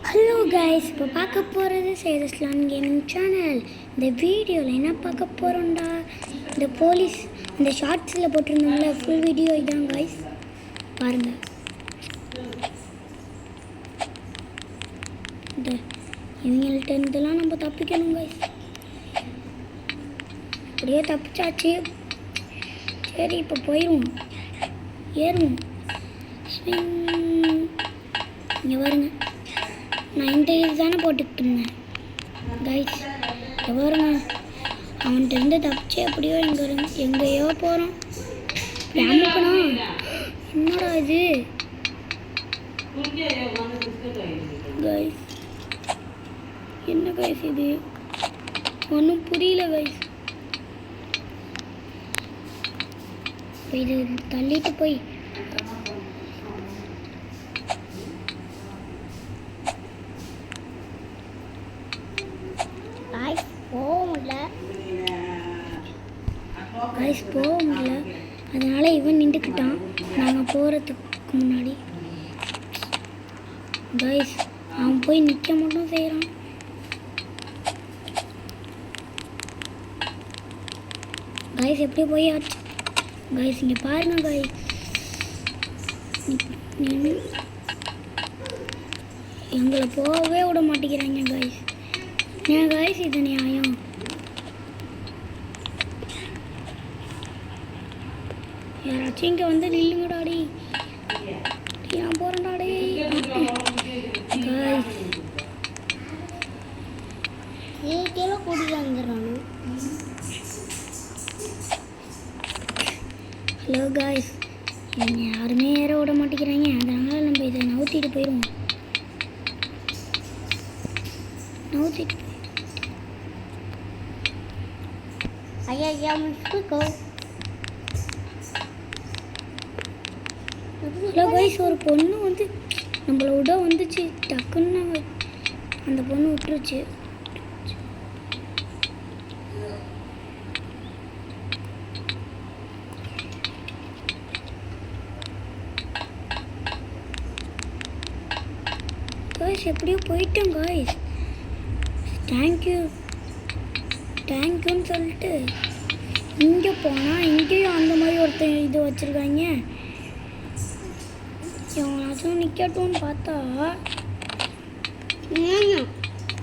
Hello guys, இப்போ பார்க்க போகிறது சேதஸ்லான் கேமிங் சேனல். இந்த வீடியோவில் என்ன பார்க்க போகிறோம்டா, இந்த போலீஸ் இந்த ஷார்ட்ஸில் போட்டிருந்தோம்ல ஃபுல் வீடியோ இதான் கைஸ், பாருங்கள். இந்த இவங்கள்ட்ட இருந்தெல்லாம் நம்ம தப்பிக்கணும் கைஸ். அப்படியே தப்பிச்சாச்சு. சரி, இப்போ போயிடுவோம், ஏறுவோம். இங்கே பாருங்க, நான் இந்த இது தானே போட்டுக்கிட்டு இருந்தேன் கைஸ். இங்கே பாருங்க, அவன்கிட்ட இருந்து தப்பிச்சு எப்படியோ எங்கேயோ போகிறோம். அமுக்கணும். என்னடா இது கைஸ், என்ன கைஸ் இது, ஒன்றும் புரியல கைஸ். இது தள்ளிட்டு போய் போக முடியல. அதனால இவன் நின்றுக்கிட்டான் நாங்கள் போகிறதுக்கு முன்னாடி. கைஸ், அவன் போய் நிற்க மட்டும் செய்கிறான். கைஸ், எப்படி போய் ஆச்சு கைஸ். இங்கே பாருங்க கைஸ், எங்களை போகவே விட மாட்டேங்கிறாங்க கைஸ். ஏன் கைஸ் இது நியாயம்? யாராச்சும் இங்கே வந்து நில்லுங்கடாடி, நான் போகிறேன்டாடி கைஸ். ஏகேலாம் கூட்டிட்டு வந்துடுறானு. ஹலோ கைஸ், என்னை யாருமே ஏற விட மாட்டேங்கிறாங்க. அதனால் நம்ம இதை நவுத்திட்டு போயிடுவோம். நவுத்திட்டு ஐயா மிஸ்கோ. ஹலோ கைஸ், ஒரு பொண்ணு வந்து நம்மளை விட வந்துச்சு. டக்குன்னு அந்த பொண்ணு விட்டுருச்சு. கைஸ், எப்படியோ போயிட்டோம் கைஸ். தேங்க்யூன்னு சொல்லிட்டு இங்கே போனால் இங்கேயும் அந்த மாதிரி ஒருத்தர் இது வச்சுருக்காங்க. எவனாச்சும் நிற்கட்டும்னு பார்த்தா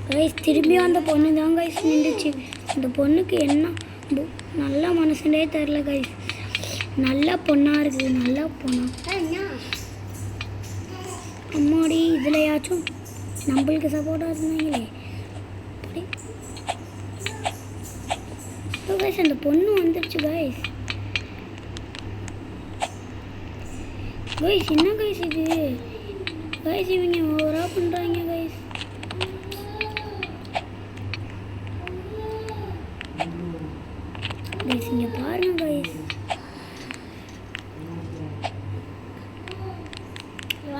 கைஸ் திரும்பியும் அந்த பொண்ணு தான் கைஸ் நின்றுச்சு. அந்த பொண்ணுக்கு என்ன நல்ல மனசுனே தெரில கைஸ். நல்ல பொண்ணாக இருக்குது, நல்ல பொண்ணா. அம்மாடி, இதுலையாச்சும் நம்மளுக்கு சப்போர்ட்டாக இருந்தாங்களே. கைஸ், அந்த பொண்ணு வந்துடுச்சு கைஸ். கைஸ், என்ன கைஸ் இது கைஸ், இவங்க ஓவராக பண்ணுறாங்க கைஸ். கைஸ், இங்கே பாருங்க கைஸ்,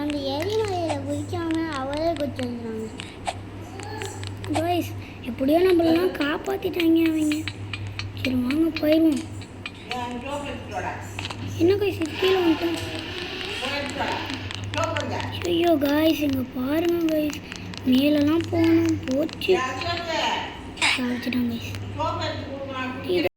அந்த எரிமலையில் குதிக்காம அவரே குதிச்சுறாங்க கைஸ். எப்படியோ நம்மளெல்லாம் காப்பாற்றிட்டாங்க அவங்க. சரி வாங்க போயிடுவோம். என்ன கைஸ், இது கீழே வந்துட்டோம். ஐயோ கைஸ், இங்கே பாருங்க கைஸ், மேலெல்லாம் போகணும். போச்சு சாதிச்சிட்டாங்க கைஸ்.